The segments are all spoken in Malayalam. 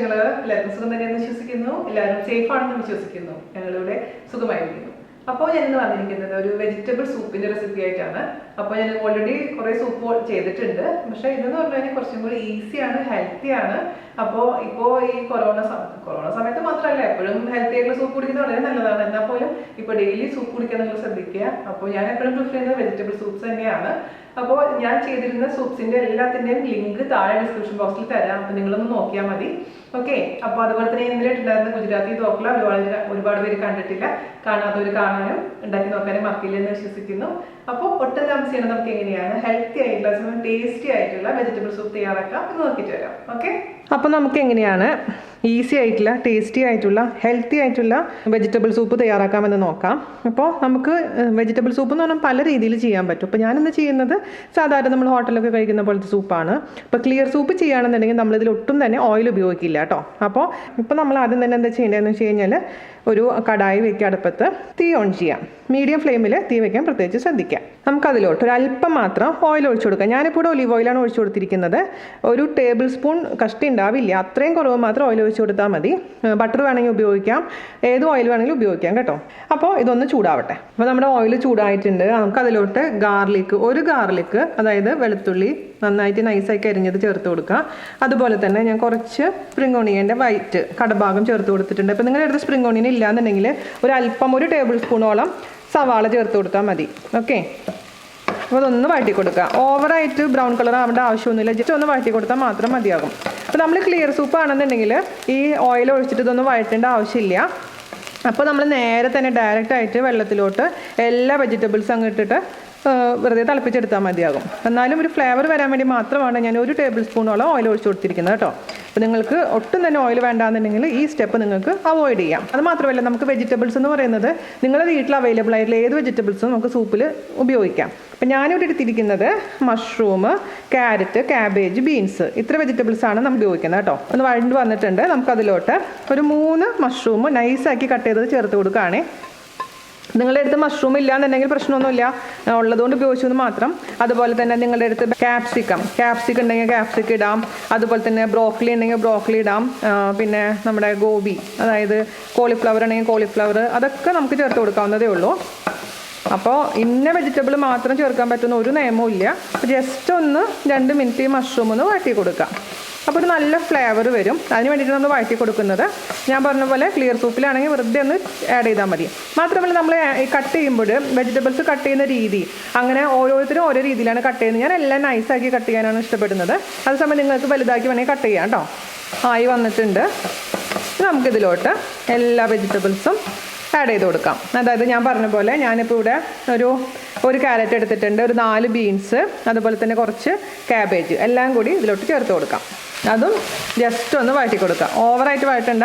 വിശേഷങ്ങൾ? എല്ലാവർക്കും സുഖം തന്നെയെന്ന് വിശ്വസിക്കുന്നു. എല്ലാവരും സേഫ് ആണെന്ന് വിശ്വസിക്കുന്നു. ഞങ്ങളിവിടെ സുഖമായിരിക്കുന്നു. അപ്പോൾ ഞാൻ ഇന്ന് വന്നിരിക്കുന്നത് ഒരു വെജിറ്റബിൾ സൂപ്പിന്റെ റെസിപ്പി ആയിട്ടാണ്. അപ്പോൾ ഞാൻ ഓൾറെഡി കുറേ സൂപ്പ് ചെയ്തിട്ടുണ്ട്. പക്ഷേ ഇതെന്ന് പറഞ്ഞാൽ കുറച്ചും കൂടി ഈസിയാണ്, ഹെൽത്തിയാണ്. അപ്പോൾ ഈ കൊറോണ സമയത്ത് മാത്രമല്ല, എപ്പോഴും ഹെൽത്തി ആയിട്ടുള്ള സൂപ്പ് കുടിക്കുന്നത് വളരെ നല്ലതാണ്. എന്നാൽ പോലും ഇപ്പോൾ ഡെയിലി സൂപ്പ് കുടിക്കാൻ നിങ്ങൾ ശ്രദ്ധിക്കുക. അപ്പോൾ ഞാൻ എപ്പോഴും പ്രിഫർ ചെയ്യുന്നത് വെജിറ്റബിൾ സൂപ്പ്സ് തന്നെയാണ്. അപ്പോൾ ഞാൻ ചെയ്തിരുന്ന സൂപ്സിന്റെ എല്ലാത്തിൻ്റെയും ലിങ്ക് താഴെ ഡിസ്ക്രിപ്ഷൻ ബോക്സിൽ തരാം. അപ്പോൾ നിങ്ങളൊന്ന് നോക്കിയാൽ മതി. ഓക്കെ. അപ്പോൾ അതുപോലെ തന്നെ ഇന്നലെ ഉണ്ടായിരുന്ന ഗുജറാത്തി ധോക്ല ഒരുപാട് പേര് കണ്ടിട്ടില്ല. കാണാത്തവർ കാണാനും ഉണ്ടാക്കി നോക്കാനും മറക്കില്ല എന്ന് വിശ്വസിക്കുന്നു. അപ്പോൾ ഒട്ടും താമസിക്കണം, നമുക്ക് എങ്ങനെയാണ് ഹെൽത്തി ആയിട്ടുള്ള ടേസ്റ്റി ആയിട്ടുള്ള വെജിറ്റബിൾ സൂപ്പ് തയ്യാറാക്കാം എന്ന് നോക്കിയിട്ട് വരാം. ഓക്കെ. അപ്പോൾ നമുക്ക് എങ്ങനെയാണ് ഈസി ആയിട്ടുള്ള ടേസ്റ്റി ആയിട്ടുള്ള ഹെൽത്തി ആയിട്ടുള്ള വെജിറ്റബിൾ സൂപ്പ് തയ്യാറാക്കാമെന്ന് നോക്കാം. അപ്പോൾ നമുക്ക് വെജിറ്റബിൾ സൂപ്പ് എന്ന് പറഞ്ഞാൽ പല രീതിയിൽ ചെയ്യാൻ പറ്റും. അപ്പോൾ ഞാനിന്ന് ചെയ്യുന്നത് സാധാരണ നമ്മൾ ഹോട്ടലൊക്കെ കഴിക്കുന്ന പോലത്തെ സൂപ്പാണ്. ഇപ്പോൾ ക്ലിയർ സൂപ്പ് ചെയ്യുകയാണെന്നുണ്ടെങ്കിൽ നമ്മളിതിൽ ഒട്ടും തന്നെ ഓയിൽ ഉപയോഗിക്കില്ല കേട്ടോ. അപ്പോൾ ഇപ്പോൾ നമ്മൾ ആദ്യം തന്നെ എന്താ ചെയ്യേണ്ടതെന്ന് വെച്ച് കഴിഞ്ഞാൽ ഒരു കടായി വെക്കുക, അടുപ്പത്ത് തീ ഓൺ ചെയ്യാം. മീഡിയം ഫ്ലെയിമിൽ തീ വയ്ക്കാൻ പ്രത്യേകിച്ച് ശ്രദ്ധിക്കാം. നമുക്കതിലോട്ട് ഒരു അല്പം മാത്രം ഓയിൽ ഒഴിച്ചു കൊടുക്കാം. ഞാനിപ്പോൾ ഇവിടെ ഒലീവ് ഓയിലാണ് ഒഴിച്ചു കൊടുത്തിരിക്കുന്നത്. ഒരു ടേബിൾ സ്പൂൺ കഷ്ടി ഉണ്ടാവില്ല, അത്രയും കുറവ് മാത്രം ഓയിൽ ഒഴിച്ചു കൊടുത്താൽ മതി. ബട്ടർ വേണമെങ്കിൽ ഉപയോഗിക്കാം, ഏത് ഓയിൽ വേണമെങ്കിലും ഉപയോഗിക്കാം കേട്ടോ. അപ്പോൾ ഇതൊന്ന് ചൂടാവട്ടെ. അപ്പോൾ നമ്മുടെ ഓയിൽ ചൂടായിട്ടുണ്ട്. നമുക്കതിലോട്ട് ഒരു ഗാർലിക്ക് അതായത് വെളുത്തുള്ളി നന്നായിട്ട് നൈസാക്കി അരിഞ്ഞത് ചേർത്ത് കൊടുക്കുക. അതുപോലെ തന്നെ ഞാൻ കുറച്ച് സ്പ്രിംഗ് ഓണിയൻ്റെ വൈറ്റ് കടഭാഗം ചേർത്ത് കൊടുത്തിട്ടുണ്ട്. അപ്പോൾ നിങ്ങളുടെ അടുത്ത് സ്പ്രിംഗ് ഓണിയൻ ഇല്ലാന്നുണ്ടെങ്കിൽ ഒരു ടേബിൾ സ്പൂണോളം സവാള ചേർത്ത് കൊടുത്താൽ മതി. ഓക്കെ. അപ്പോൾ അതൊന്ന് വഴറ്റി കൊടുക്കുക. ഓവറായിട്ട് ബ്രൗൺ കളർ ആവേണ്ട ആവശ്യമൊന്നുമില്ല, ജസ്റ്റ് ഒന്ന് വഴറ്റി കൊടുത്താൽ മാത്രം മതിയാകും. അപ്പോൾ നമ്മൾ ക്ലിയർ സൂപ്പ് ആണെന്നുണ്ടെങ്കിൽ ഈ ഓയിൽ ഒഴിച്ചിട്ട് ഇതൊന്നും വഴറ്റേണ്ട ആവശ്യമില്ല. അപ്പോൾ നമ്മൾ നേരെ തന്നെ ഡയറക്റ്റായിട്ട് വെള്ളത്തിലോട്ട് എല്ലാ വെജിറ്റബിൾസും അങ്ങ് ഇട്ടിട്ട് വെറുതെ തിളപ്പിച്ചെടുത്താൽ മതിയാകും. എന്നാലും ഒരു ഫ്ലേവർ വരാൻ വേണ്ടി മാത്രമാണ് ഞാൻ ഒരു ടേബിൾ സ്പൂണോളം ഓയിൽ ഒഴിച്ചു കൊടുത്തിരിക്കുന്നത് കേട്ടോ. അപ്പോൾ നിങ്ങൾക്ക് ഒട്ടും തന്നെ ഓയിൽ വേണ്ടാന്നുണ്ടെങ്കിൽ ഈ സ്റ്റെപ്പ് നിങ്ങൾക്ക് അവോയ്ഡ് ചെയ്യാം. അത് മാത്രമല്ല, നമുക്ക് വെജിറ്റബിൾസ് എന്ന് പറയുന്നത് നിങ്ങളുടെ വീട്ടിൽ അവൈലബിൾ ആയിട്ടുള്ള ഏത് വെജിറ്റബിൾസും നമുക്ക് സൂപ്പിൽ ഉപയോഗിക്കാം. അപ്പോൾ ഞാനിവിടെ എടുത്തിരിക്കുന്നത് മഷ്റൂം, ക്യാരറ്റ്, കാബേജ്, ബീൻസ്, ഇത്ര വെജിറ്റബിൾസാണ് നമ്മൾ ഉപയോഗിക്കുന്നത് കേട്ടോ. ഒന്ന് വഴണ്ട് വന്നിട്ടുണ്ട്. നമുക്കതിലോട്ട് ഒരു 3 മഷ്റൂം നൈസാക്കി കട്ട് ചെയ്തത് ചേർത്ത് കൊടുക്കുകയാണേ. നിങ്ങളുടെ അടുത്ത് മഷ്റൂം ഇല്ലാന്നുണ്ടെങ്കിൽ പ്രശ്നമൊന്നുമില്ല, ഉള്ളതുകൊണ്ട് ഉപയോഗിച്ചെന്ന് മാത്രം. അതുപോലെ തന്നെ നിങ്ങളുടെ അടുത്ത് ക്യാപ്സിക്കം ഉണ്ടെങ്കിൽ ക്യാപ്സിക്കം ഇടാം. അതുപോലെ തന്നെ ബ്രോക്കലി ഉണ്ടെങ്കിൽ ബ്രോക്കലി ഇടാം. പിന്നെ നമ്മുടെ ഗോബി അതായത് കോളിഫ്ലവർ ഉണ്ടെങ്കിൽ കോളിഫ്ലവർ, അതൊക്കെ നമുക്ക് ചേർത്ത് കൊടുക്കാവുന്നതേ ഉള്ളൂ. അപ്പോൾ ഇന്ന വെജിറ്റബിൾ മാത്രം ചേർക്കാൻ പറ്റുന്ന ഒരു നിയമവും ഇല്ല. ജസ്റ്റ് 2 മിനിറ്റ് ഈ മഷ്റൂം ഒന്ന് വഴറ്റി കൊടുക്കാം. അപ്പോൾ ഒരു നല്ല ഫ്ലേവർ വരും. അതിന് വേണ്ടിയിട്ട് നമ്മൾ വഴറ്റി കൊടുക്കുന്നത്. ഞാൻ പറഞ്ഞ പോലെ ക്ലിയർ സൂപ്പിലാണെങ്കിൽ വെറുതെ ഒന്ന് ആഡ് ചെയ്താൽ മതി. മാത്രമല്ല, നമ്മൾ ഈ കട്ട് ചെയ്യുമ്പോൾ വെജിറ്റബിൾസ് കട്ട് ചെയ്യുന്ന രീതി അങ്ങനെ ഓരോരുത്തരും ഓരോ രീതിയിലാണ് കട്ട് ചെയ്യുന്നത്. ഞാൻ എല്ലാം നൈസാക്കി കട്ട് ചെയ്യാനാണ് ഇഷ്ടപ്പെടുന്നത്. അതേസമയം നിങ്ങൾക്ക് വലുതാക്കി വേണമെങ്കിൽ കട്ട് ചെയ്യാം കേട്ടോ. ആയി വന്നിട്ടുണ്ട്. നമുക്കിതിലോട്ട് എല്ലാ വെജിറ്റബിൾസും ആഡ് ചെയ്ത് കൊടുക്കാം. അതായത് ഞാൻ പറഞ്ഞ പോലെ ഞാനിപ്പോൾ ഇവിടെ ഒരു ക്യാരറ്റ് എടുത്തിട്ടുണ്ട്, ഒരു 4 ബീൻസ്, അതുപോലെ തന്നെ കുറച്ച് കാബേജ്, എല്ലാം കൂടി ഇതിലോട്ട് ചേർത്ത് കൊടുക്കാം. അതും ജസ്റ്റ് ഒന്ന് വഴറ്റി കൊടുക്കാം. ഓവറായിട്ട് വഴറ്റണ്ട.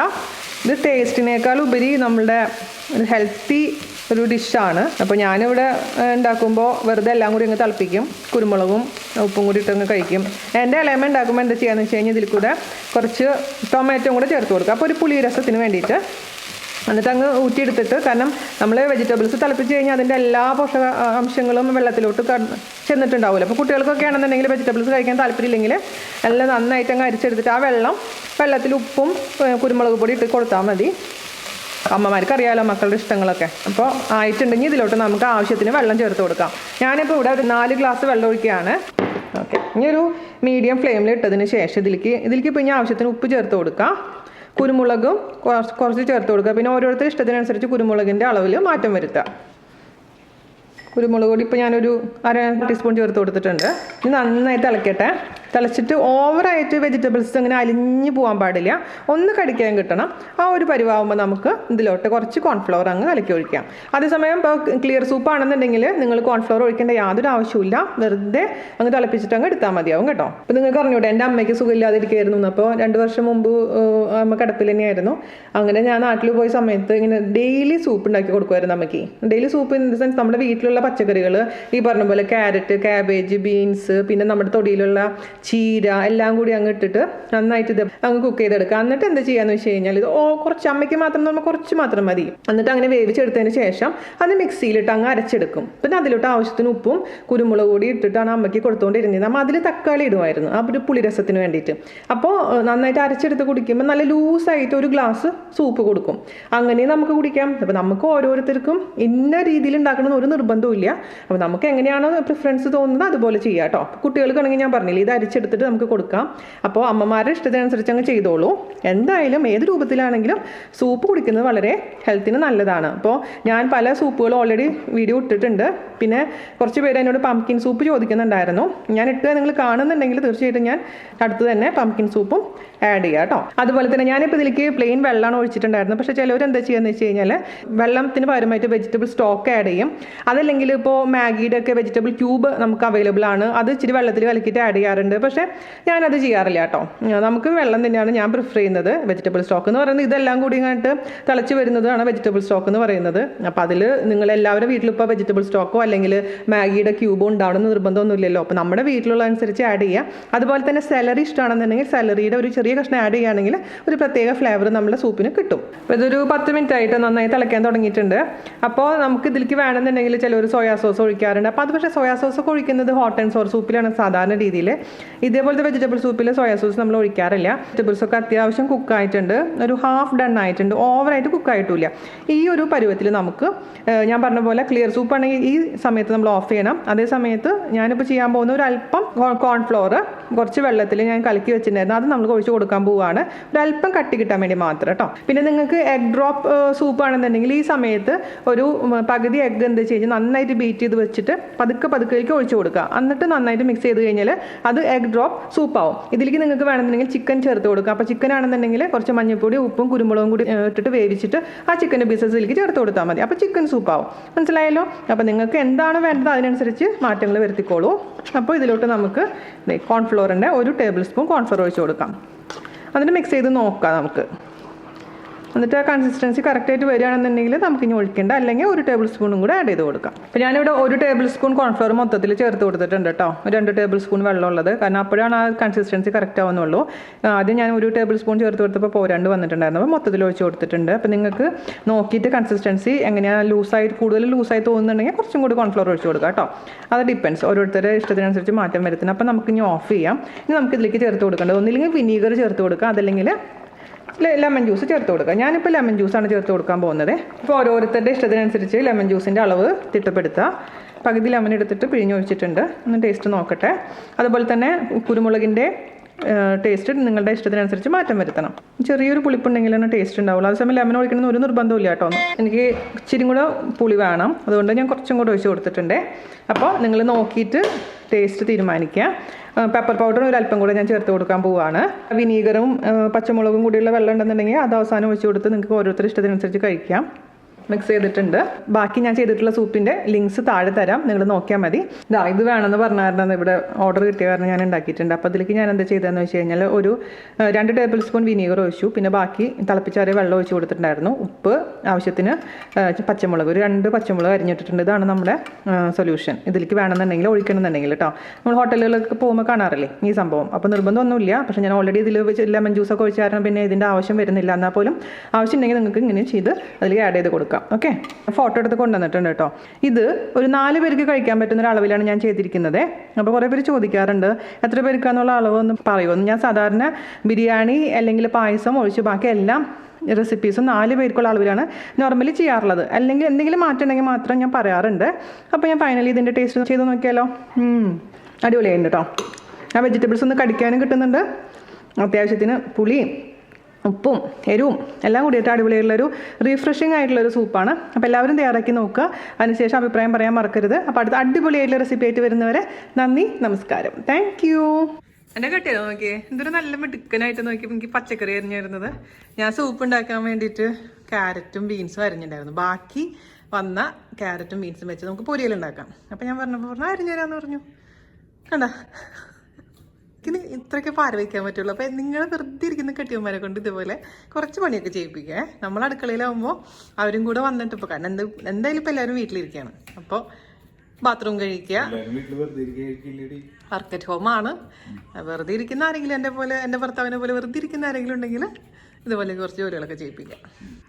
ഇത് ടേസ്റ്റിനേക്കാൾ ഉപരി നമ്മളുടെ ഒരു ഹെൽത്തി ഒരു ഡിഷാണ്. അപ്പോൾ ഞാനിവിടെ ഉണ്ടാക്കുമ്പോൾ വെറുതെ എല്ലാം കൂടി അങ്ങ് തിളപ്പിക്കും, കുരുമുളകും ഉപ്പും കൂടി ഇട്ടങ്ങ് കഴിക്കും. എൻ്റെ ഇളയമ ഉണ്ടാക്കുമ്പോൾ എന്താ ചെയ്യാന്ന് വെച്ച് കഴിഞ്ഞാൽ ഇതിൽ കൂടെ കുറച്ച് ടൊമാറ്റോ കൂടെ ചേർത്ത് കൊടുക്കുക. അപ്പോൾ ഒരു പുളി രസത്തിന് വേണ്ടിയിട്ട്. എന്നിട്ട് അങ്ങ് ഊറ്റിയെടുത്തിട്ട്, കാരണം നമ്മൾ വെജിറ്റബിൾസ് തിളപ്പിച്ച് കഴിഞ്ഞാൽ അതിൻ്റെ എല്ലാ പോഷക അംശങ്ങളും വെള്ളത്തിലോട്ട് ചെന്നിട്ടുണ്ടാവില്ല. അപ്പോൾ കുട്ടികൾക്കൊക്കെ ആണെന്നുണ്ടെങ്കിൽ വെജിറ്റബിൾസ് കഴിക്കാൻ താല്പര്യമില്ലെങ്കിൽ എല്ലാം നന്നായിട്ട് അങ്ങ് അരിച്ചെടുത്തിട്ട് ആ വെള്ളത്തിൽ ഉപ്പും കുരുമുളക് പൊടി ഇട്ട് കൊടുത്താൽ മതി. അമ്മമാർക്ക് അറിയാമല്ലോ മക്കളുടെ ഇഷ്ടങ്ങളൊക്കെ. അപ്പോൾ ആയിട്ടുണ്ടെങ്കിൽ ഇതിലോട്ട് നമുക്ക് ആവശ്യത്തിന് വെള്ളം ചേർത്ത് കൊടുക്കാം. ഞാനിപ്പോൾ ഇവിടെ ഒരു 4 ഗ്ലാസ് വെള്ളം ഒഴിക്കുകയാണ്. ഓക്കെ. ഇനി ഒരു മീഡിയം ഫ്ലെയിമിൽ ഇട്ടതിന് ശേഷം ഇതിലേക്ക് ഇപ്പോൾ ഇനി ആവശ്യത്തിന് ഉപ്പ് ചേർത്ത് കൊടുക്കാം. കുരുമുളകും കുറച്ച് ചേർത്ത് കൊടുക്കുക. പിന്നെ ഓരോരുത്തരുടെ ഇഷ്ടത്തിനനുസരിച്ച് കുരുമുളകിൻ്റെ അളവിൽ മാറ്റം വരുത്തുക. കുരുമുളക് പൊടി ഇപ്പോൾ ഞാനൊരു 1/2 ടീസ്പൂൺ ചേർത്ത് കൊടുത്തിട്ടുണ്ട്. ഇനി നന്നായിട്ട് തിളക്കട്ടെ. തിളച്ചിട്ട് ഓവറായിട്ട് വെജിറ്റബിൾസ് ഇങ്ങനെ അലിഞ്ഞു പോകാൻ പാടില്ല, ഒന്ന് കടിക്കാൻ കിട്ടണം. ആ ഒരു പരിവാകുമ്പോൾ നമുക്ക് ഇതിലോട്ട് കുറച്ച് കോൺഫ്ലവർ അങ്ങ് കലക്കി ഒഴിക്കാം. അതേസമയം ഇപ്പോൾ ക്ലിയർ സൂപ്പ് ആണെന്നുണ്ടെങ്കിൽ നിങ്ങൾ കോൺഫ്ലവർ ഒഴിക്കേണ്ട യാതൊരു ആവശ്യമില്ല, വെറുതെ അങ്ങ് തിളപ്പിച്ചിട്ട് അങ്ങ് എടുത്താൽ മതിയാവും കേട്ടോ. അപ്പോൾ നിങ്ങൾക്ക് അറിഞ്ഞൂടെ, എൻ്റെ അമ്മയ്ക്ക് സുഖമില്ലാതിരിക്കുകയായിരുന്നു. അപ്പോൾ 2 വർഷം മുമ്പ് അമ്മ കിടപ്പിൽ തന്നെയായിരുന്നു. അങ്ങനെ ഞാൻ നാട്ടിൽ പോയ സമയത്ത് ഇങ്ങനെ ഡെയിലി സൂപ്പ് ഉണ്ടാക്കി കൊടുക്കുമായിരുന്നു അമ്മയ്ക്ക്. Daily soup in the sense നമ്മുടെ വീട്ടിലുള്ള പച്ചക്കറികൾ, ഈ പറഞ്ഞ പോലെ ക്യാരറ്റ്, കാബേജ്, ബീൻസ്, പിന്നെ നമ്മുടെ തൊടിയിലുള്ള ചീര എല്ലാം കൂടി അങ്ങ് ഇട്ടിട്ട് നന്നായിട്ട് ഇത് അങ്ങ് കുക്ക് ചെയ്തെടുക്കുക. എന്നിട്ട് എന്താ ചെയ്യാന്ന് വെച്ച് കഴിഞ്ഞാൽ ഇത് കുറച്ച് അമ്മയ്ക്ക് മാത്രം നമ്മൾ കുറച്ച് മാത്രം മതി. എന്നിട്ട് അങ്ങനെ വേവിച്ചെടുത്തതിന് ശേഷം അത് മിക്സിയിലിട്ട് അങ്ങ് അരച്ചെടുക്കും. പിന്നെ അതിലോട്ട് ആവശ്യത്തിന് ഉപ്പും കുരുമുളക് കൂടി ഇട്ടിട്ടാണ് അമ്മയ്ക്ക് കൊടുത്തുകൊണ്ടിരുന്നത്. നമ്മൾ അതിൽ തക്കാളി ഇടുമായിരുന്നു ആ ഒരു പുളിരസത്തിന് വേണ്ടിയിട്ട്. അപ്പോൾ നന്നായിട്ട് അരച്ചെടുത്ത് കുടിക്കുമ്പോൾ നല്ല ലൂസായിട്ട് ഒരു ഗ്ലാസ് സൂപ്പ് കൊടുക്കും. അങ്ങനെ നമുക്ക് കുടിക്കാം. അപ്പോൾ നമുക്ക് ഓരോരുത്തർക്കും ഇന്ന രീതിയിൽ ഉണ്ടാക്കണമെന്ന് ഒരു നിർബന്ധവും ഇല്ല. അപ്പോൾ നമുക്ക് എങ്ങനെയാണോ പ്രിഫറൻസ് തോന്നുന്നത് അതുപോലെ ചെയ്യാം കേട്ടോ. കുട്ടികൾക്കാണെങ്കിൽ ഞാൻ പറഞ്ഞില്ല, ഇത് അരിച്ചെടുത്തിട്ട് നമുക്ക് കൊടുക്കാം. അപ്പോൾ അമ്മമാരുടെ ഇഷ്ടത്തിനനുസരിച്ച് അങ്ങ് ചെയ്തോളൂ. എന്തായാലും ഏത് രൂപത്തിലാണെങ്കിലും സൂപ്പ് കുടിക്കുന്നത് വളരെ ഹെൽത്തിന് നല്ലതാണ്. അപ്പോൾ ഞാൻ പല സൂപ്പുകളും ഓൾറെഡി വീഡിയോ ഇട്ടിട്ടുണ്ട്. പിന്നെ കുറച്ച് പേര് എന്നോട് പംകിൻ സൂപ്പ് ചോദിക്കുന്നുണ്ടായിരുന്നു. ഞാൻ ഇട്ട് നിങ്ങൾ കാണുന്നുണ്ടെങ്കിൽ തീർച്ചയായിട്ടും ഞാൻ അടുത്ത് തന്നെ പംകിൻ സൂപ്പും ആഡ് ചെയ്യാം കേട്ടോ. അതുപോലെ തന്നെ ഞാനിപ്പോൾ ഇതിലേക്ക് പ്ലെയിൻ വെള്ളമാണ് ഒഴിച്ചിട്ടുണ്ടായിരുന്നു. പക്ഷേ ചിലവർ എന്താ ചെയ്യുകയെന്ന് വെച്ച് കഴിഞ്ഞാൽ വെള്ളത്തിന് പകരമായിട്ട് വെജിറ്റബിൾ സ്റ്റോക്ക് ആഡ് ചെയ്യും. അതല്ലെങ്കിൽ ഇപ്പോൾ മാഗിയുടെ ഒക്കെ വെജിറ്റബിൾ ക്യൂബ് നമുക്ക് അവൈലബിൾ ആണ്. അത് ഇച്ചിരി വെള്ളത്തിൽ കലക്കിയിട്ട് ആഡ് ചെയ്യാറുണ്ട്. പക്ഷേ ഞാനത് ചെയ്യാറില്ല കേട്ടോ. നമുക്ക് വെള്ളം തന്നെയാണ് ഞാൻ പ്രിഫർ ചെയ്യുന്നത്. വെജിറ്റബിൾ സ്റ്റോക്ക് എന്ന് പറയുന്നത് ഇതെല്ലാം കൂടി ഇങ്ങോട്ട് തിളച്ച് വരുന്നതാണ് വെജിറ്റബിൾ സ്റ്റോക്ക് എന്ന് പറയുന്നത്. അപ്പോൾ അതിൽ നിങ്ങൾ എല്ലാവരുടെ വീട്ടിലിപ്പോൾ വെജിറ്റബിൾ സ്റ്റോക്കോ അല്ലെങ്കിൽ മാഗിയുടെ ക്യൂബോ ഉണ്ടാവണമെന്ന് നിർബന്ധമൊന്നുമില്ലല്ലോ. അപ്പോൾ നമ്മുടെ വീട്ടിലുള്ള അനുസരിച്ച് ആഡ് ചെയ്യുക. അതുപോലെ തന്നെ സെലറി ഇഷ്ടമാണെന്നുണ്ടെങ്കിൽ സെലറിയുടെ ഒരു ചെറിയ കഷ്ണം ആഡ് ചെയ്യുകയാണെങ്കിൽ ഒരു പ്രത്യേക ഫ്ലേവർ നമ്മുടെ സൂപ്പിന് കിട്ടും. അപ്പോൾ ഇതൊരു 10 മിനിറ്റ് ആയിട്ട് നന്നായി തിളയ്ക്കാൻ തുടങ്ങിയിട്ടുണ്ട്. അപ്പോൾ നമുക്ക് ഇതിലേക്ക് വേണമെന്നുണ്ടെങ്കിൽ ചിലർ സോയാ സോസ് ഒഴിക്കാറുണ്ട്. അപ്പോൾ അത് പക്ഷേ സോയാ സോസ് ഒക്കെ ഒഴിക്കുന്നത് ഹോട്ട് ആൻഡ് സോർ സൂപ്പിലാണ് സാധാരണ രീതിയിൽ. ഇതേപോലത്തെ വെജിറ്റബിൾ സൂപ്പിൽ സോയാ സോസ് നമ്മൾ ഒഴിക്കാറില്ല. വെജിറ്റബിൾസ് ഒക്കെ അത്യാവശ്യം കുക്കായിട്ടുണ്ട്, ഒരു ഹാഫ് ഡൺ ആയിട്ടുണ്ട്, ഓവറായിട്ട് കുക്കായിട്ടില്ല. ഈ ഒരു പരുവത്തിൽ നമുക്ക് ഞാൻ പറഞ്ഞ പോലെ ക്ലിയർ സൂപ്പ് ആണെങ്കിൽ ഈ സമയത്ത് നമ്മൾ ഓഫ് ചെയ്യണം. അതേ സമയത്ത് ഞാനിപ്പോൾ ചെയ്യാൻ പോകുന്ന ഒരു അല്പം കോൺഫ്ലോർ കുറച്ച് വെള്ളത്തിൽ ഞാൻ കലക്കി വെച്ചിട്ടുണ്ടായിരുന്നു. അത് നമ്മൾ ഒഴിച്ച് കൊടുക്കാൻ പോവുകയാണ്. ഒരല്പം കട്ടി കിട്ടാൻ വേണ്ടി മാത്രം കേട്ടോ. പിന്നെ നിങ്ങൾക്ക് എഗ് ഡ്രോപ്പ് സൂപ്പ് ആണെന്നുണ്ടെങ്കിൽ ഈ സമയത്ത് ഒരു പകുതി എഗ് എന്താ ചെയ്യുക നന്നായിട്ട് ബീറ്റ് ചെയ്ത് വെച്ചിട്ട് പതുക്കെ ഒഴിച്ച് കൊടുക്കുക. എന്നിട്ട് നന്നായിട്ട് മിക്സ് ചെയ്ത് കഴിഞ്ഞാൽ അത് എഗ് ഡ്രോപ്പ് സൂപ്പാവും. ഇതിലേക്ക് നിങ്ങൾക്ക് വേണമെന്നുണ്ടെങ്കിൽ ചിക്കൻ ചേർത്ത് കൊടുക്കുക. അപ്പോൾ ചിക്കൻ ആണെന്നുണ്ടെങ്കിൽ കുറച്ച് മഞ്ഞൾപ്പൊടി ഉപ്പും കുരുമുളകും കൂടി ഇട്ടിട്ട് വേവിച്ചിട്ട് ആ ചിക്കൻ്റെ പീസസ് ഇതിലേക്ക് ചേർത്ത് കൊടുത്താൽ മതി. അപ്പോൾ ചിക്കൻ സൂപ്പാവും. മനസ്സിലായല്ലോ? അപ്പോൾ നിങ്ങൾക്ക് എന്താണ് വേണ്ടത് അതിനനുസരിച്ച് മാറ്റങ്ങൾ വരുത്തിക്കോളൂ. അപ്പോൾ ഇതിലോട്ട് നമുക്ക് കോൺഫ്ലോറിൻ്റെ 1 ടേബിൾ സ്പൂൺ കോൺഫ്ലോർ ഒഴിച്ച് കൊടുക്കാം. എന്നിട്ട് മിക്സ് ചെയ്ത് നോക്കാം നമുക്ക്. എന്നിട്ട് ആ കൺസിസ്റ്റൻസി കറക്റ്റായിട്ട് വരികയാണെന്നുണ്ടെങ്കിൽ നമുക്കിനി ഒഴിക്കേണ്ട, അല്ലെങ്കിൽ 1 ടേബിൾ സ്പൂണും കൂടെ ആഡ് ചെയ്ത് കൊടുക്കാം. അപ്പോൾ ഞാനിവിടെ 1 ടേബിൾ സ്പൂൺ കോൺഫ്ലവർ മൊത്തത്തിൽ ചേർത്ത് കൊടുത്തിട്ടുണ്ട് കേട്ടോ. 2 ടേബിൾ സ്പൂൺ വെള്ളമുള്ളത്, കാരണം അപ്പോഴാണ് ആ കൺസിസ്റ്റൻസി കറക്റ്റ് ആവുന്നുള്ളൂ. ആദ്യം ഞാൻ 1 ടേബിൾ സ്പൂൺ ചേർത്ത് കൊടുത്തപ്പോൾ പോരാണ്ട് വന്നിട്ടുണ്ടായിരുന്നു. അപ്പോൾ മൊത്തത്തിൽ ഒഴിച്ച് കൊടുത്തിട്ടുണ്ട്. അപ്പോൾ നിങ്ങൾക്ക് നോക്കിയിട്ട് കൺസിസ്റ്റൻസി എങ്ങനെയാണ് കൂടുതൽ ലൂസായി തോന്നുന്നുണ്ടെങ്കിൽ കുറച്ചും കൂടി കോൺഫ്ലവർ ഒഴിച്ച് കൊടുക്കുക കേട്ടോ. അത് ഡിപ്പെൻസ്, ഓരോരുത്തരുടെ ഇഷ്ടത്തിനനുസരിച്ച് മാറ്റം വരുത്തുന്നത്. അപ്പോൾ നമുക്ക് ഇനി ഓഫ് ചെയ്യാം. ഇനി നമുക്ക് ഇതിലേക്ക് ചേർത്ത് കൊടുക്കേണ്ടത് ഒന്നില്ലെങ്കിൽ വിനീഗർ ചേർത്ത് കൊടുക്കുക, അതല്ലെങ്കിൽ ലെമൺ ജ്യൂസ് ചേർത്ത് കൊടുക്കുക. ഞാനിപ്പോൾ ലെമൺ ജ്യൂസാണ് ചേർത്ത് കൊടുക്കാൻ പോകുന്നത്. ഇപ്പോൾ ഓരോരുത്തരുടെ ഇഷ്ടത്തിനനുസരിച്ച് ലെമൺ ജ്യൂസിൻ്റെ അളവ് തിട്ടപ്പെടുത്തുക. പകുതി ലെമൺ എടുത്തിട്ട് പിഴിഞ്ഞൊഴിച്ചിട്ടുണ്ട്. ഒന്ന് ടേസ്റ്റ് നോക്കട്ടെ. അതുപോലെ തന്നെ കുരുമുളകിൻ്റെ ടേസ്റ്റ് നിങ്ങളുടെ ഇഷ്ടത്തിനനുസരിച്ച് മാറ്റം വരുത്തണം. ചെറിയൊരു പുളിപ്പുണ്ടെങ്കിലാണ് ടേസ്റ്റ് ഉണ്ടാവുള്ളൂ. അതേസമയം ലെമൺ ഒഴിക്കണമെന്ന് ഒരു നിർബന്ധമില്ല കേട്ടോ. എനിക്ക് ഇച്ചിരി കൂടെ പുളി വേണം, അതുകൊണ്ട് ഞാൻ കുറച്ചും കൂടെ ഒഴിച്ച് കൊടുത്തിട്ടുണ്ട്. അപ്പോൾ നിങ്ങൾ നോക്കിയിട്ട് ടേസ്റ്റ് തീരുമാനിക്കുക. പെപ്പർ പൗഡർ ഒരു അല്പം കൂടെ ഞാൻ ചേർത്ത് കൊടുക്കാൻ പോവുകയാണ്. വിനീഗറും പച്ചമുളകും കൂടിയുള്ള വെള്ളം ഉണ്ടെന്നുണ്ടെങ്കിൽ അത് അവസാനം ഒഴിച്ച് കൊടുത്ത് നിങ്ങൾക്ക് ഓരോരുത്തരുടെ ഇഷ്ടത്തിനനുസരിച്ച് കഴിക്കാം. മിക്സ് ചെയ്തിട്ടുണ്ട്. ബാക്കി ഞാൻ ചെയ്തിട്ടുള്ള സൂപ്പിൻ്റെ ലിങ്ക്സ് താഴെ തരാം, നിങ്ങൾ നോക്കിയാൽ മതി. ഇത് വേണമെന്ന് പറഞ്ഞാൽ ഇവിടെ ഓർഡർ കിട്ടിയ കാരണം ഞാൻ ഉണ്ടാക്കിയിട്ടുണ്ട്. അപ്പോൾ അതിലേക്ക് ഞാൻ എന്താ ചെയ്തതെന്ന് വെച്ച് കഴിഞ്ഞാൽ 2 ടേബിൾ സ്പൂൺ വിനീഗർ ഒഴിച്ചു. പിന്നെ ബാക്കി തിളപ്പിച്ചാറിയ വെള്ളം ഒഴിച്ച് കൊടുത്തിട്ടുണ്ടായിരുന്നു. ഉപ്പ് ആവശ്യത്തിന്, പച്ചമുളക് 2 പച്ചമുളക് അരിഞ്ഞിട്ടിട്ടുണ്ട്. ഇതാണ് നമ്മുടെ സൊല്യൂഷൻ. ഇതിലേക്ക് വേണമെന്നുണ്ടെങ്കിൽ ഒഴിക്കണമെന്നുണ്ടെങ്കിൽ കേട്ടോ. നമ്മൾ ഹോട്ടലുകളിലൊക്കെ പോകുമ്പോൾ കാണാറില്ലേ ഈ സംഭവം. അപ്പോൾ നിർബന്ധമൊന്നുമില്ല. പക്ഷേ ഞാൻ ഓൾറെഡി ഇതിൽ ലെമൺ ജ്യൂസൊക്കെ ഒഴിച്ച് കാരണം പിന്നെ ഇതിൻ്റെ ആവശ്യം വരുന്നില്ല. എന്നാൽ പോലും ആവശ്യമുണ്ടെങ്കിൽ നിങ്ങൾക്ക് ഇങ്ങനെ ചെയ്ത് അതിലേക്ക് ആഡ് ചെയ്ത് കൊടുക്കാം. ഓക്കെ, ഫോട്ടോ എടുത്ത് കൊണ്ടുവന്നിട്ടുണ്ട് കേട്ടോ. ഇത് ഒരു 4 പേർക്ക് കഴിക്കാൻ പറ്റുന്ന ഒരു അളവിലാണ് ഞാൻ ചെയ്തിരിക്കുന്നത്. അപ്പോൾ കുറേ പേര് ചോദിക്കാറുണ്ട് എത്ര പേർക്കാന്നുള്ള അളവ് ഒന്ന് പറയുമെന്ന്. ഞാൻ സാധാരണ ബിരിയാണി അല്ലെങ്കിൽ പായസം ഒഴിച്ച് ബാക്കി എല്ലാം റെസിപ്പീസും 4 പേർക്കുള്ള അളവിലാണ് നോർമലി ചെയ്യാറുള്ളത്. അല്ലെങ്കിൽ എന്തെങ്കിലും മാറ്റം ഉണ്ടെങ്കിൽ മാത്രം ഞാൻ പറയാറുണ്ട്. അപ്പോൾ ഞാൻ ഫൈനലി ഇതിൻ്റെ ടേസ്റ്റ് ചെയ്ത് നോക്കിയാലോ. അടിപൊളിയായിട്ടുണ്ട് കേട്ടോ. ആ വെജിറ്റബിൾസ് ഒന്ന് കടിക്കാനും കിട്ടുന്നുണ്ട്. അത്യാവശ്യത്തിന് പുളിയും ഉപ്പും എരിവും എല്ലാം കൂടിയിട്ട് അടിപൊളിയായിട്ടുള്ളൊരു റീഫ്രഷിംഗ് ആയിട്ടുള്ളൊരു സൂപ്പാണ്. അപ്പോൾ എല്ലാവരും തയ്യാറാക്കി നോക്കുക. അതിനുശേഷം അഭിപ്രായം പറയാൻ മറക്കരുത്. അപ്പോൾ അടുത്ത അടിപൊളിയായിട്ടുള്ള റെസിപ്പി ആയിട്ട് വരുന്നവരെ നന്ദി, നമസ്കാരം. Thank you. എൻ്റെ കട്ടിയത് നോക്കിയേ, എന്തൊരു നല്ല മിടുക്കനായിട്ട് നോക്കി. എനിക്ക് പച്ചക്കറി അരിഞ്ഞിരുന്നത് ഞാൻ സൂപ്പ് ഉണ്ടാക്കാൻ വേണ്ടിയിട്ട് ക്യാരറ്റും ബീൻസും അരിഞ്ഞിട്ടുണ്ടായിരുന്നു. ബാക്കി വന്ന ക്യാരറ്റും ബീൻസും വെച്ച് നമുക്ക് പൊരിയലുണ്ടാക്കാം. അപ്പോൾ ഞാൻ പറഞ്ഞപ്പോൾ അരിഞ്ഞു തരാമെന്ന് പറഞ്ഞു. കണ്ടാ, ഇനി ഇത്രയൊക്കെ പാര വയ്ക്കാൻ പറ്റുള്ളൂ. അപ്പോൾ നിങ്ങൾ വെറുതെ ഇരിക്കുന്ന കെട്ടിയന്മാരെ കൊണ്ട് ഇതുപോലെ കുറച്ച് പണിയൊക്കെ ചെയ്യിപ്പിക്കേ. നമ്മൾ അടുക്കളയിലാവുമ്പോൾ അവരും കൂടെ വന്നിട്ട് ഇപ്പോൾ കാരണം എന്തായാലും ഇപ്പോൾ എല്ലാവരും വീട്ടിലിരിക്കുകയാണ്. അപ്പോൾ ബാത്റൂം കഴിക്കുക. വർക്ക് അറ്റ് ഹോം ആണ്. വെറുതെ ഇരിക്കുന്ന ആരെങ്കിലും എന്റെ ഭർത്താവിനെ പോലെ വെറുതെ ഇരിക്കുന്ന ആരെങ്കിലും ഉണ്ടെങ്കിൽ ഇതുപോലെ കുറച്ച് ജോലികളൊക്കെ ചെയ്യിപ്പിക്കാം.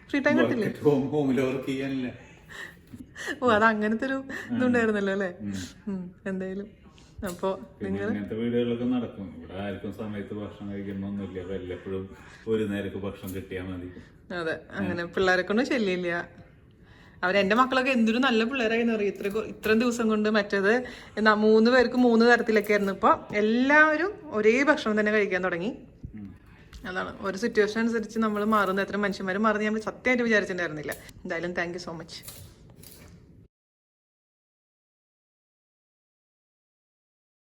ഫ്രീ ടൈം കിട്ടില്ലേ? ഓ, അത് അങ്ങനത്തെ ഒരു ഇതുണ്ടായിരുന്നല്ലോ അല്ലേ. എന്തായാലും അപ്പൊ ഇങ്ങനത്തെ വീടുകളൊക്കെ നടക്കും. ഇവിടെ ആർക്കും സമയത്ത് ഭക്ഷണം കഴിക്കണമെന്നില്ല. വല്ലപ്പോഴും ഒരു നേരക്ക് ഭക്ഷണം കിട്ടിയാൽ മതി. അതെ, അങ്ങനെ പിള്ളേരെ കൊണ്ട് ശല്യമില്ല. എന്റെ മക്കളൊക്കെ എന്തൊരു നല്ല പിള്ളേരായിരുന്നു അറിയാം. ഇത്രയും ദിവസം കൊണ്ട് മറ്റേത് 3 പേർക്ക് 3 തരത്തിലൊക്കെ ആയിരുന്നു. ഇപ്പൊ എല്ലാവരും ഒരേ ഭക്ഷണം തന്നെ കഴിക്കാൻ തുടങ്ങി. അതാണ് ഒരു സിറ്റുവേഷൻ അനുസരിച്ച് നമ്മൾ മാറുന്ന. എത്ര മനുഷ്യന്മാർ മാറുന്ന ഞാൻ സത്യമായിട്ട് വിചാരിച്ചിട്ടുണ്ടായിരുന്നില്ല. എന്തായാലും താങ്ക് യു സോ മച്ച്.